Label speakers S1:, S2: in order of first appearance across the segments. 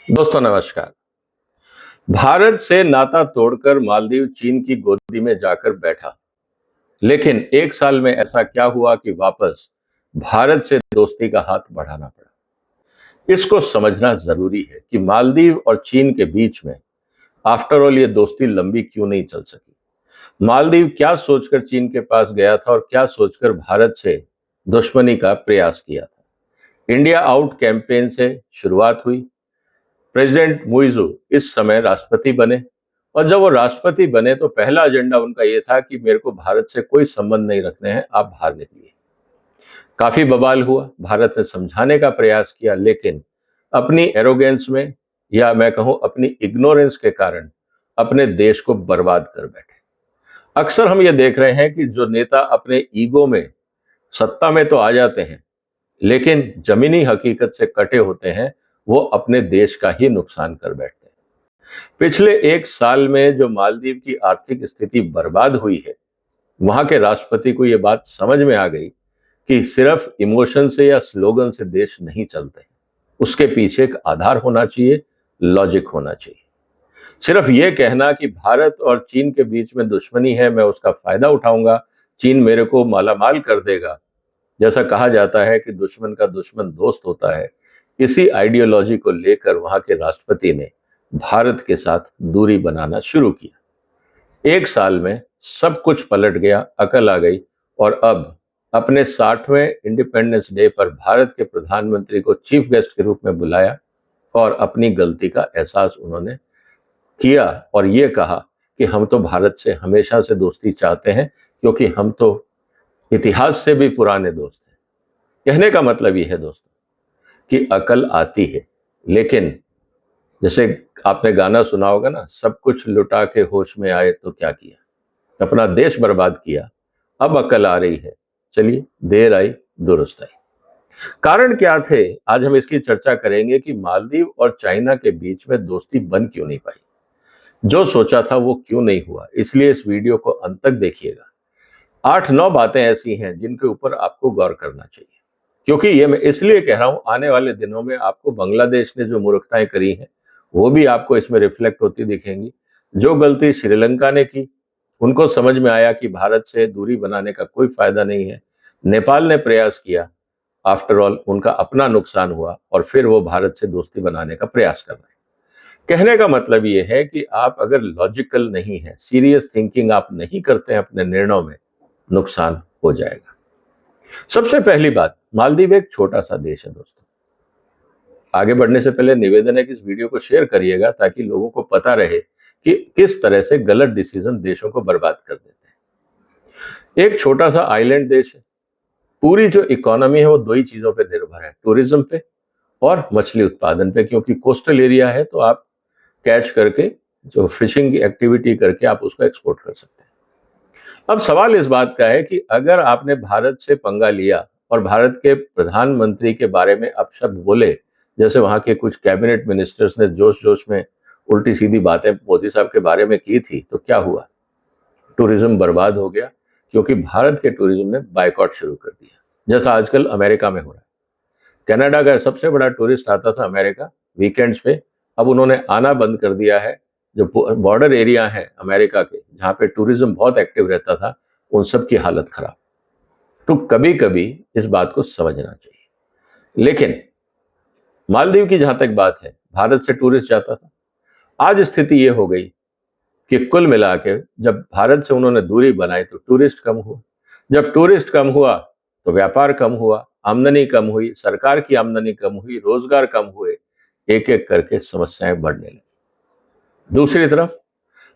S1: दोस्तों नमस्कार। भारत से नाता तोड़कर मालदीव चीन की गोदी में जाकर बैठा, लेकिन एक साल में ऐसा क्या हुआ कि वापस भारत से दोस्ती का हाथ बढ़ाना पड़ा। इसको समझना जरूरी है कि मालदीव और चीन के बीच में आफ्टर ऑल ये दोस्ती लंबी क्यों नहीं चल सकी। मालदीव क्या सोचकर चीन के पास गया था और क्या सोचकर भारत से दुश्मनी का प्रयास किया था। इंडिया आउट कैंपेन से शुरुआत हुई। प्रेसिडेंट मुइजू इस समय राष्ट्रपति बने और जब वो राष्ट्रपति बने तो पहला एजेंडा उनका ये था कि मेरे को भारत से कोई संबंध नहीं रखने हैं, आप बाहर निकलिए। काफी बवाल हुआ, भारत ने समझाने का प्रयास किया, लेकिन अपनी एरोगेंस में या मैं कहूं अपनी इग्नोरेंस के कारण अपने देश को बर्बाद कर बैठे। अक्सर हम ये देख रहे हैं कि जो नेता अपने ईगो में सत्ता में तो आ जाते हैं, लेकिन जमीनी हकीकत से कटे होते हैं, वो अपने देश का ही नुकसान कर बैठते हैं। पिछले एक साल में जो मालदीव की आर्थिक स्थिति बर्बाद हुई है, वहां के राष्ट्रपति को यह बात समझ में आ गई कि सिर्फ इमोशन से या स्लोगन से देश नहीं चलते। उसके पीछे एक आधार होना चाहिए, लॉजिक होना चाहिए। सिर्फ ये कहना कि भारत और चीन के बीच में दुश्मनी है, मैं उसका फायदा उठाऊंगा, चीन मेरे को मालामाल कर देगा, जैसा कहा जाता है कि दुश्मन का दुश्मन दोस्त होता है, इसी आइडियोलॉजी को लेकर वहां के राष्ट्रपति ने भारत के साथ दूरी बनाना शुरू किया। एक साल में सब कुछ पलट गया, अकल आ गई और अब अपने 60वें इंडिपेंडेंस डे पर भारत के प्रधानमंत्री को चीफ गेस्ट के रूप में बुलाया और अपनी गलती का एहसास उन्होंने किया और ये कहा कि हम तो भारत से हमेशा से दोस्ती चाहते हैं, क्योंकि हम तो इतिहास से भी पुराने दोस्त हैं। कहने का मतलब ये है दोस्तों कि अकल आती है, लेकिन जैसे आपने गाना सुना होगा ना, सब कुछ लुटा के होश में आए तो क्या किया, अपना देश बर्बाद किया, अब अकल आ रही है, चलिए देर आई दुरुस्त आई। कारण क्या थे, आज हम इसकी चर्चा करेंगे कि मालदीव और चाइना के बीच में दोस्ती बन क्यों नहीं पाई, जो सोचा था वो क्यों नहीं हुआ। इसलिए इस वीडियो को अंत तक देखिएगा। 8-9 बातें ऐसी हैं जिनके ऊपर आपको गौर करना चाहिए, क्योंकि ये मैं इसलिए कह रहा हूं, आने वाले दिनों में आपको बांग्लादेश ने जो मूर्खताएं करी हैं वो भी आपको इसमें रिफ्लेक्ट होती दिखेंगी। जो गलती श्रीलंका ने की, उनको समझ में आया कि भारत से दूरी बनाने का कोई फायदा नहीं है। नेपाल ने प्रयास किया, आफ्टर ऑल उनका अपना नुकसान हुआ और फिर वो भारत से दोस्ती बनाने का प्रयास कर रहे हैं। कहने का मतलब ये है कि आप अगर लॉजिकल नहीं है, सीरियस थिंकिंग आप नहीं करते हैं अपने निर्णयों में, नुकसान हो जाएगा। सबसे पहली बात, मालदीव एक छोटा सा देश है दोस्तों। आगे बढ़ने से पहले निवेदन है कि इस वीडियो को शेयर करिएगा ताकि लोगों को पता रहे कि किस तरह से गलत डिसीजन देशों को बर्बाद कर देते हैं। एक छोटा सा आइलैंड देश है, पूरी जो इकोनॉमी है वो दो ही चीजों पे निर्भर है, टूरिज्म पे और मछली उत्पादन पे, क्योंकि कोस्टल एरिया है तो आप कैच करके जो फिशिंग की एक्टिविटी करके आप उसको एक्सपोर्ट कर सकते हैं। अब सवाल इस बात का है कि अगर आपने भारत से पंगा लिया और भारत के प्रधानमंत्री के बारे में अपशब्द बोले, जैसे वहां के कुछ कैबिनेट मिनिस्टर्स ने जोश जोश में उल्टी सीधी बातें मोदी साहब के बारे में की थी, तो क्या हुआ? टूरिज्म बर्बाद हो गया, क्योंकि भारत के टूरिज्म ने बायकॉट शुरू कर दिया, जैसा आजकल अमेरिका में हो रहा है। कनाडा का सबसे बड़ा टूरिस्ट आता था अमेरिका वीकेंड्स पे, अब उन्होंने आना बंद कर दिया है। जो बॉर्डर एरिया है अमेरिका के, जहाँ पे टूरिज्म बहुत एक्टिव रहता था, उन सब की हालत खराब। तो कभी कभी इस बात को समझना चाहिए। लेकिन मालदीव की जहां तक बात है, भारत से टूरिस्ट जाता था। आज स्थिति ये हो गई कि कुल मिला के जब भारत से उन्होंने दूरी बनाई तो टूरिस्ट कम हुआ। जब टूरिस्ट कम हुआ तो व्यापार कम हुआ, आमदनी कम हुई, सरकार की आमदनी कम हुई, रोजगार कम हुए, एक एक करके समस्याएं बढ़ने लगी। दूसरी तरफ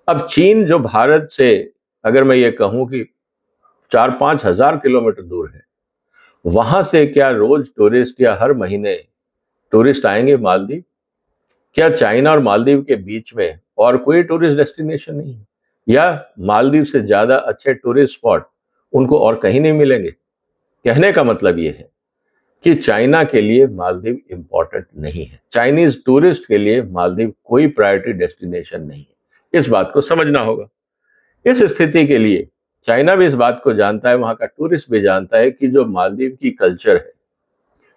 S1: अब चीन जो भारत से, अगर मैं ये कहूं कि 4-5 हजार किलोमीटर दूर है, वहां से क्या रोज टूरिस्ट या हर महीने टूरिस्ट आएंगे मालदीव? क्या चाइना और मालदीव के बीच में और कोई टूरिस्ट डेस्टिनेशन नहीं है, या मालदीव से ज्यादा अच्छे टूरिस्ट स्पॉट उनको और कहीं नहीं मिलेंगे? कहने का मतलब ये है कि चाइना के लिए मालदीव इंपॉर्टेंट नहीं है, चाइनीज टूरिस्ट के लिए मालदीव कोई प्रायोरिटी डेस्टिनेशन नहीं है। इस बात को समझना होगा। इस स्थिति के लिए चाइना भी इस बात को जानता है, वहां का टूरिस्ट भी जानता है कि जो मालदीव की कल्चर है,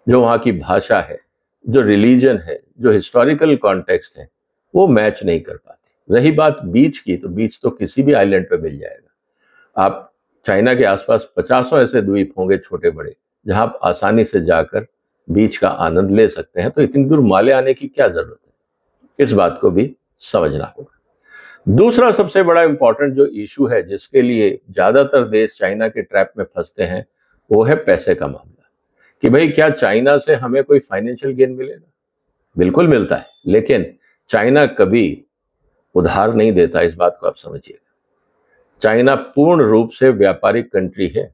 S1: जो वहां की भाषा है, जो रिलीजन है, जो हिस्टोरिकल कॉन्टेक्स्ट है, वो मैच नहीं कर पाते। रही बात बीच की, तो बीच तो किसी भी आइलैंड पे मिल जाएगा। आप चाइना के आसपास पचासों ऐसे द्वीप होंगे छोटे बड़े, जहां आप आसानी से जाकर बीच का आनंद ले सकते हैं। तो इतनी दूर माले आने की क्या जरूरत है, इस बात को भी समझना होगा। दूसरा सबसे बड़ा इंपॉर्टेंट जो इशू है, जिसके लिए ज्यादातर देश चाइना के ट्रैप में फंसते हैं, वो है पैसे का मामला। कि भाई क्या चाइना से हमें कोई फाइनेंशियल गेन मिलेगा? बिल्कुल मिलता है, लेकिन चाइना कभी उधार नहीं देता, इस बात को आप समझिए। चाइना पूर्ण रूप से व्यापारिक कंट्री है।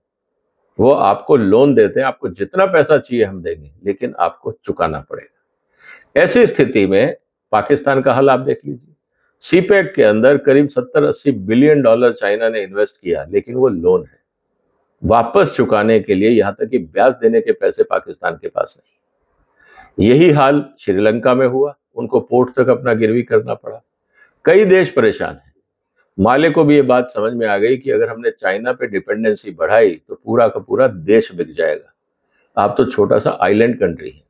S1: वो आपको लोन देते हैं, आपको जितना पैसा चाहिए हम देंगे, लेकिन आपको चुकाना पड़ेगा। ऐसी स्थिति में पाकिस्तान का हाल आप देख लीजिए। सीपेक के अंदर करीब 70-80 बिलियन डॉलर चाइना ने इन्वेस्ट किया, लेकिन वो लोन है। वापस चुकाने के लिए, यहां तक कि ब्याज देने के पैसे पाकिस्तान के पास नहीं। यही हाल श्रीलंका में हुआ, उनको पोर्ट तक अपना गिरवी करना पड़ा। कई देश परेशान हैं। माले को भी ये बात समझ में आ गई कि अगर हमने चाइना पे डिपेंडेंसी बढ़ाई तो पूरा का पूरा देश बिक जाएगा। आप तो छोटा सा आइलैंड कंट्री है।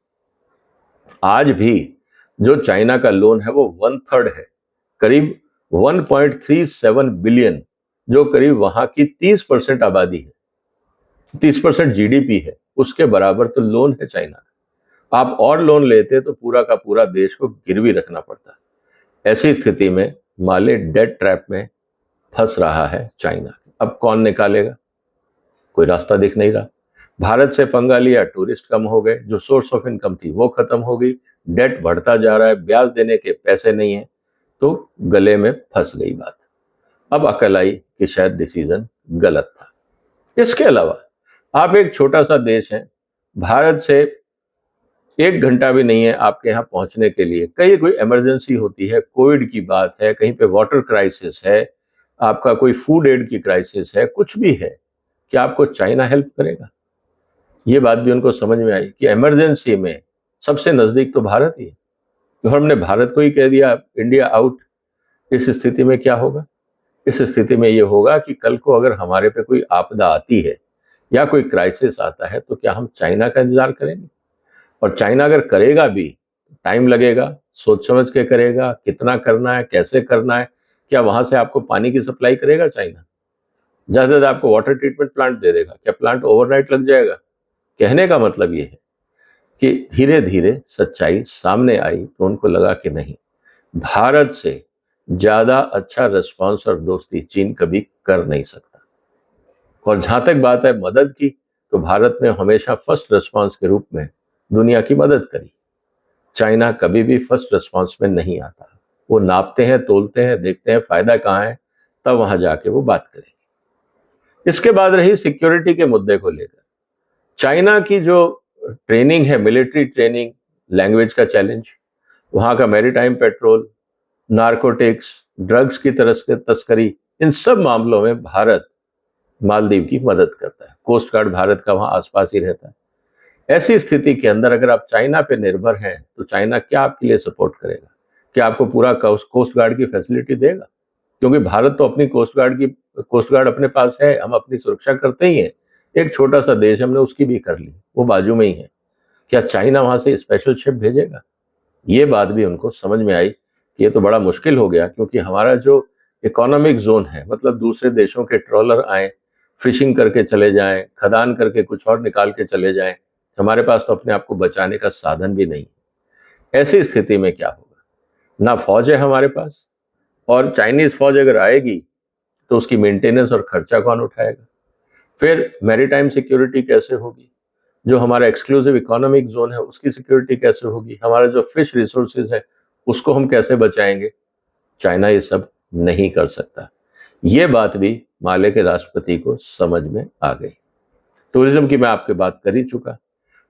S1: आज भी जो चाइना का लोन है वो 1/3 है, करीब 1.37 बिलियन, जो करीब वहां की 30% आबादी है, 30% जीडीपी है, उसके बराबर तो लोन है चाइना का। आप और लोन लेते तो पूरा का पूरा देश को गिरवी रखना पड़ता। ऐसी स्थिति में माले डेट ट्रैप में फंस रहा है चाइना। अब कौन निकालेगा? कोई रास्ता दिख नहीं रहा। भारत से पंगा लिया, टूरिस्ट कम हो गए, जो सोर्स ऑफ इनकम थी वो खत्म हो गई, डेट बढ़ता जा रहा है, ब्याज देने के पैसे नहीं है, तो गले में फंस गई बात। अब अकल आई कि शायद डिसीजन गलत था। इसके अलावा आप एक छोटा सा देश है, भारत से 1 घंटा भी नहीं है आपके यहाँ पहुंचने के लिए। कहीं कोई इमरजेंसी होती है, कोविड की बात है, कहीं पे वाटर क्राइसिस है, आपका कोई फूड एड की क्राइसिस है, कुछ भी है, क्या आपको चाइना हेल्प करेगा? ये बात भी उनको समझ में आई कि इमरजेंसी में सबसे नजदीक तो भारत ही है। तो हमने भारत को ही कह दिया इंडिया आउट। इस स्थिति में क्या होगा? इस स्थिति में ये होगा कि कल को अगर हमारे पे कोई आपदा आती है या कोई क्राइसिस आता है, तो क्या हम चाइना का इंतजार करेंगे? और चाइना अगर करेगा भी, टाइम लगेगा, सोच समझ के करेगा, कितना करना है, कैसे करना है। क्या वहां से आपको पानी की सप्लाई करेगा चाइना? ज्यादा से ज्यादा आपको वाटर ट्रीटमेंट प्लांट दे देगा। क्या प्लांट ओवरनाइट लग जाएगा? कहने का मतलब ये है कि धीरे धीरे सच्चाई सामने आई तो उनको लगा कि नहीं, भारत से ज्यादा अच्छा रिस्पॉन्स और दोस्ती चीन कभी कर नहीं सकता। और जहां तक बात है मदद की, तो भारत ने हमेशा फर्स्ट रिस्पॉन्स के रूप में दुनिया की मदद करी। चाइना कभी भी फर्स्ट रिस्पॉन्स में नहीं आता। वो नापते हैं, तोलते हैं, देखते हैं फायदा कहाँ है, तब वहां जाके वो बात करेंगे। इसके बाद रही सिक्योरिटी के मुद्दे को लेकर। चाइना की जो ट्रेनिंग है, मिलिट्री ट्रेनिंग, लैंग्वेज का चैलेंज, वहां का मैरीटाइम पेट्रोल, नार्कोटिक्स, ड्रग्स की तस्करी, इन सब मामलों में भारत मालदीव की मदद करता है। कोस्ट गार्ड भारत का वहां आसपास ही रहता है। ऐसी स्थिति के अंदर अगर आप चाइना पे निर्भर हैं, तो चाइना क्या आपके लिए सपोर्ट करेगा? क्या आपको पूरा कोस्ट गार्ड की फैसिलिटी देगा? क्योंकि भारत तो अपनी कोस्ट गार्ड अपने पास है, हम अपनी सुरक्षा करते ही हैं। एक छोटा सा देश, हमने उसकी भी कर ली, वो बाजू में ही है। क्या चाइना वहां से स्पेशल शिप भेजेगा? ये बात भी उनको समझ में आई कि ये तो बड़ा मुश्किल हो गया, क्योंकि हमारा जो इकोनॉमिक जोन है, मतलब दूसरे देशों के ट्रॉलर आए, फिशिंग करके चले जाएं, खदान करके कुछ और निकाल के चले जाएं, हमारे पास तो अपने आप को बचाने का साधन भी नहीं। ऐसी स्थिति में क्या होगा? ना फौज है हमारे पास, और चाइनीज फौज अगर आएगी तो उसकी मेंटेनेंस और खर्चा कौन उठाएगा? फिर मैरीटाइम सिक्योरिटी कैसे होगी? जो हमारा एक्सक्लूसिव इकोनॉमिक जोन है उसकी सिक्योरिटी कैसे होगी? हमारा जो फिश रिसोर्सेज है उसको हम कैसे बचाएंगे? चाइना ये सब नहीं कर सकता। ये बात भी माले के राष्ट्रपति को समझ में आ गई। टूरिज्म की मैं आपके बात कर ही चुका।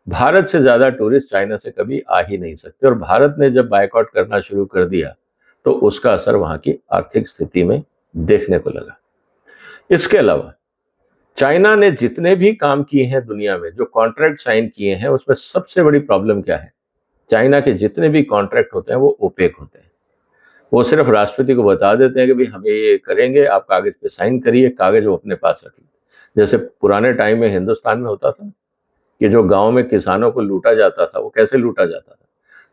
S1: भारत से ज्यादा टूरिस्ट चाइना से कभी आ ही नहीं सकते, और भारत ने जब बायकॉट करना शुरू कर दिया तो उसका असर वहां की आर्थिक स्थिति में देखने को लगा। इसके अलावा चाइना ने जितने भी काम किए हैं दुनिया में, जो कॉन्ट्रैक्ट साइन किए हैं, उसमें सबसे बड़ी प्रॉब्लम क्या है? चाइना के जितने भी कॉन्ट्रैक्ट होते हैं वो ओपेक होते हैं। वो सिर्फ राष्ट्रपति को बता देते हैं कि भाई हम ये करेंगे, आप कागज पे साइन करिए, कागज वो अपने पास रख लेते। जैसे पुराने टाइम में हिंदुस्तान में होता था कि जो गांव में किसानों को लूटा जाता था, वो कैसे लूटा जाता था?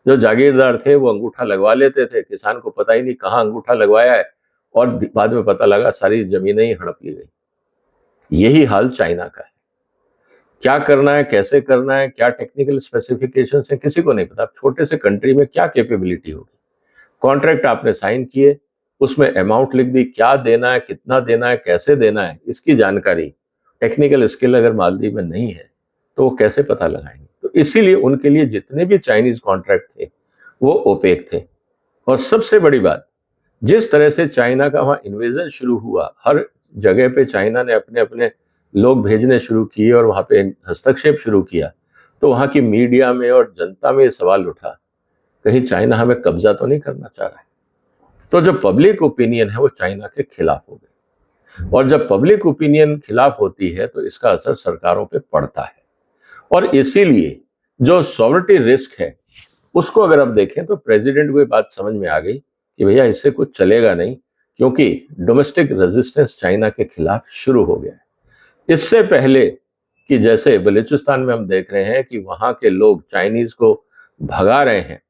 S1: जो जागीरदार थे वो अंगूठा लगवा लेते थे, किसान को पता ही नहीं कहाँ अंगूठा लगवाया है, और बाद में पता लगा सारी जमीनें ही हड़प ली गई। यही हाल चाइना का है। क्या करना है, कैसे करना है, क्या टेक्निकल स्पेसिफिकेशन है, किसी को नहीं पता। छोटे से कंट्री में क्या कैपेबिलिटी होगी। कॉन्ट्रैक्ट आपने साइन किए, उसमें अमाउंट लिख दी, क्या देना है, कितना देना है, कैसे देना है, इसकी जानकारी, टेक्निकल स्किल अगर मालदीव में नहीं है तो वो कैसे पता लगाएंगे। तो इसीलिए उनके लिए जितने भी चाइनीज कॉन्ट्रैक्ट थे वो ओपेक थे। और सबसे बड़ी बात, जिस तरह से चाइना का वहां इन्वेजन शुरू हुआ, हर जगह पे चाइना ने अपने अपने लोग भेजने शुरू किए और वहां पे हस्तक्षेप शुरू किया, तो वहां की मीडिया में और जनता में ये सवाल उठा, कहीं चाइना हमें कब्जा तो नहीं करना चाह रहा है। तो जो पब्लिक ओपिनियन है वो चाइना के खिलाफ हो गई, और जब पब्लिक ओपिनियन खिलाफ होती है तो इसका असर सरकारों पे पड़ता है। और इसीलिए जो सॉवरेटी रिस्क है उसको अगर आप देखें तो प्रेसिडेंट को ये बात समझ में आ गई कि भैया इससे कुछ चलेगा नहीं, क्योंकि डोमेस्टिक रेजिस्टेंस चाइना के खिलाफ शुरू हो गया है। इससे पहले कि जैसे बलूचिस्तान में हम देख रहे हैं कि वहां के लोग चाइनीज को भगा रहे हैं,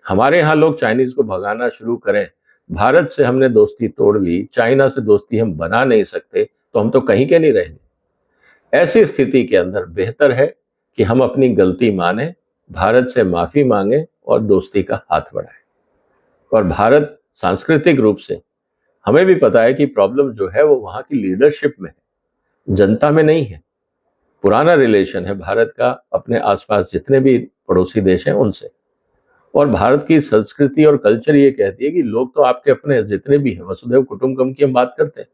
S1: हमारे यहाँ लोग चाइनीज को भगाना शुरू करें, भारत से हमने दोस्ती तोड़ ली, चाइना से दोस्ती हम बना नहीं सकते, तो हम तो कहीं के नहीं रहेंगे। ऐसी स्थिति के अंदर बेहतर है कि हम अपनी गलती माने, भारत से माफी मांगे और दोस्ती का हाथ बढ़ाएं। और भारत सांस्कृतिक रूप से, हमें भी पता है कि प्रॉब्लम जो है वो वहां की लीडरशिप में है, जनता में नहीं है। पुराना रिलेशन है भारत का अपने आसपास जितने भी पड़ोसी देश हैं उनसे, और भारत की संस्कृति और कल्चर ये कहती है कि लोग तो आपके अपने जितने भी हैं, वसुधैव कुटुंबकम की हम बात करते हैं।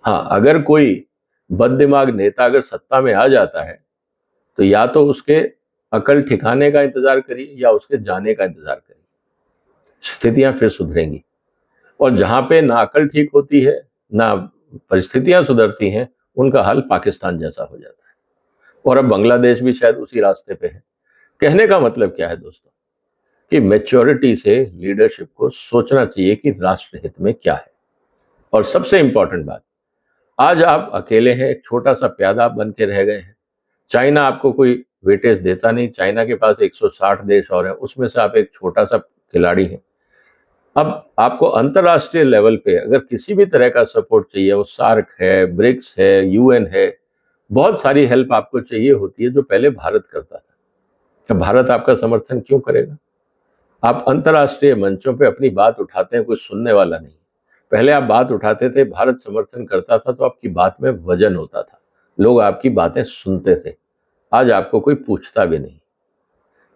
S1: हाँ, अगर कोई बददिमाग नेता अगर सत्ता में आ जाता है तो या तो उसके अकल ठिकाने का इंतजार करिए या उसके जाने का इंतजार करिए, स्थितियां फिर सुधरेंगी। और जहां पे ना अकल ठीक होती है ना परिस्थितियां सुधरती हैं, उनका हाल पाकिस्तान जैसा हो जाता है। और अब बांग्लादेश भी शायद उसी रास्ते पे है। कहने का मतलब क्या है दोस्तों, कि मैच्योरिटी से लीडरशिप को सोचना चाहिए कि राष्ट्र हित में क्या है। और सबसे इंपॉर्टेंट बात, आज आप अकेले हैं, एक छोटा सा प्यादा बन के रह गए हैं। चाइना आपको कोई वेटेज देता नहीं, चाइना के पास 160 देश और है, उसमें से आप एक छोटा सा खिलाड़ी हैं। अब आपको अंतरराष्ट्रीय लेवल पे अगर किसी भी तरह का सपोर्ट चाहिए, वो सार्क है, ब्रिक्स है, यूएन है, बहुत सारी हेल्प आपको चाहिए होती है जो पहले भारत करता था। क्या भारत आपका समर्थन क्यों करेगा? आप अंतरराष्ट्रीय मंचों पे अपनी बात उठाते हैं, कोई सुनने वाला नहीं। पहले आप बात उठाते थे, भारत समर्थन करता था तो आपकी बात में वजन होता था, लोग आपकी बातें सुनते थे। आज आपको कोई पूछता भी नहीं।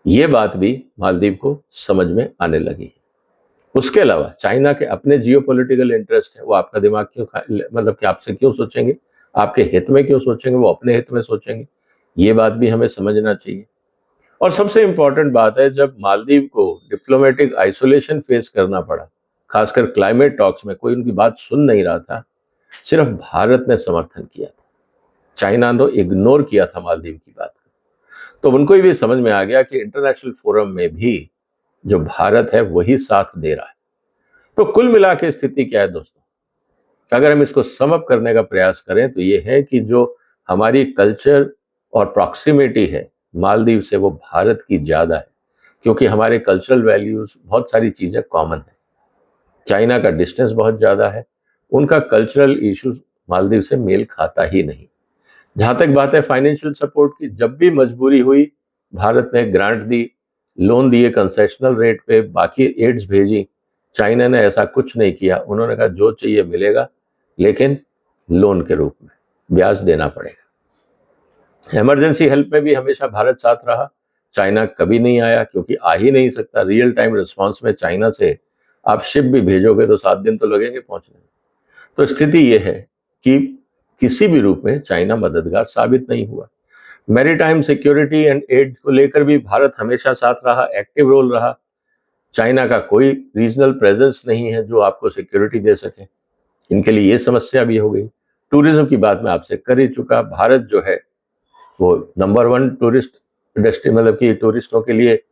S1: ये बात भी मालदीव को समझ में आने लगी है। उसके अलावा चाइना के अपने जियोपॉलिटिकल इंटरेस्ट है, वो आपका दिमाग क्यों मतलब कि आपसे क्यों सोचेंगे, आपके हित में क्यों सोचेंगे, वो अपने हित में सोचेंगे। ये बात भी हमें समझना चाहिए। और सबसे इंपॉर्टेंट बात है, जब मालदीव को डिप्लोमेटिक आइसोलेशन फेस करना पड़ा, खासकर क्लाइमेट टॉक्स में कोई उनकी बात सुन नहीं रहा था, सिर्फ भारत ने समर्थन किया था। चाइना ने इग्नोर किया था मालदीव की बात। तो उनको भी समझ में आ गया कि इंटरनेशनल फोरम में भी जो भारत है वही साथ दे रहा है। तो कुल मिला के स्थिति क्या है दोस्तों, अगर हम इसको सम अप करने का प्रयास करें तो ये है कि जो हमारी कल्चर और प्रॉक्सिमिटी है मालदीव से, वो भारत की ज्यादा है, क्योंकि हमारे कल्चरल वैल्यूज, बहुत सारी चीजें कॉमन है। चाइना का डिस्टेंस बहुत ज्यादा है, उनका कल्चरल इश्यूज मालदीव से मेल खाता ही नहीं। जहां तक बात है फाइनेंशियल सपोर्ट की, जब भी मजबूरी हुई भारत ने ग्रांट दी, लोन दिए कंसेशनल रेट पे, बाकी एड्स भेजी। चाइना ने ऐसा कुछ नहीं किया, उन्होंने कहा जो चाहिए मिलेगा, लेकिन लोन के रूप में ब्याज देना पड़ेगा। इमरजेंसी हेल्प में भी हमेशा भारत साथ रहा, चाइना कभी नहीं आया, क्योंकि आ ही नहीं सकता। रियल टाइम रिस्पॉन्स में चाइना से आप शिप भी भेजोगे तो 7 दिन तो लगेंगे पहुंचने में। तो स्थिति यह है कि किसी भी रूप में चाइना मददगार साबित नहीं हुआ। मैरीटाइम सिक्योरिटी एंड एड को लेकर भी भारत हमेशा साथ रहा, एक्टिव रोल रहा। चाइना का कोई रीजनल प्रेजेंस नहीं है जो आपको सिक्योरिटी दे सके, इनके लिए ये समस्या भी हो गई। टूरिज्म की बात मैं आपसे कर ही चुका, भारत जो है वो नंबर 1 टूरिस्ट डेस्टिनेशन, मतलब कि टूरिस्टों के लिए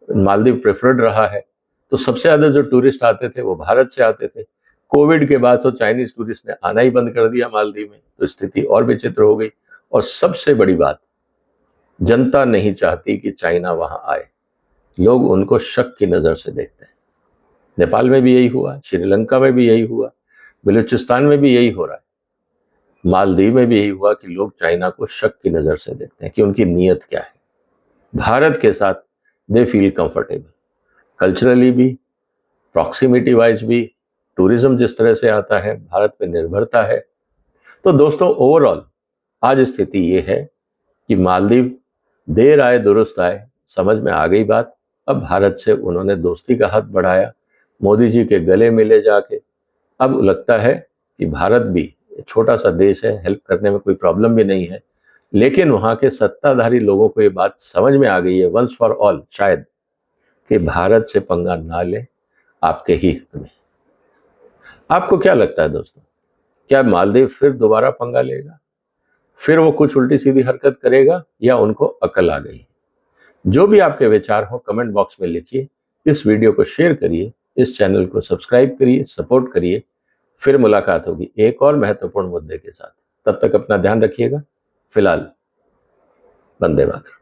S1: मालदीव प्रेफर्ड रहा है। तो सबसे ज्यादा जो टूरिस्ट आते थे वो भारत से आते थे। कोविड के बाद तो चाइनीज टूरिस्ट ने आना ही बंद कर दिया मालदीव में, तो स्थिति और विचित्र हो गई। और सबसे बड़ी बात, जनता नहीं चाहती कि चाइना वहां आए। लोग उनको शक की नज़र से देखते हैं। नेपाल में भी यही हुआ, श्रीलंका में भी यही हुआ, बलूचिस्तान में भी यही हो रहा है, मालदीव में भी यही हुआ कि लोग चाइना को शक की नज़र से देखते हैं कि उनकी नीयत क्या है। भारत के साथ दे फील कंफर्टेबल, कल्चरली भी, प्रॉक्सिमिटी वाइज भी, टूरिज्म जिस तरह से आता है, भारत पे निर्भरता है। तो दोस्तों, ओवरऑल आज स्थिति ये है कि मालदीव देर आए दुरुस्त आए, समझ में आ गई बात। अब भारत से उन्होंने दोस्ती का हाथ बढ़ाया, मोदी जी के गले मिले जाके। अब लगता है कि भारत भी छोटा सा देश है, हेल्प करने में कोई प्रॉब्लम भी नहीं है, लेकिन वहां के सत्ताधारी लोगों को ये बात समझ में आ गई है वंस फॉर ऑल शायद, कि भारत से पंगा ना ले, आपके ही हित में। आपको क्या लगता है दोस्तों, क्या मालदीव फिर दोबारा पंगा लेगा, फिर वो कुछ उल्टी सीधी हरकत करेगा, या उनको अकल आ गई? जो भी आपके विचार हो कमेंट बॉक्स में लिखिए, इस वीडियो को शेयर करिए, इस चैनल को सब्सक्राइब करिए, सपोर्ट करिए। फिर मुलाकात होगी एक और महत्वपूर्ण मुद्दे के साथ। तब तक अपना ध्यान रखिएगा। फिलहाल वंदे मातरम।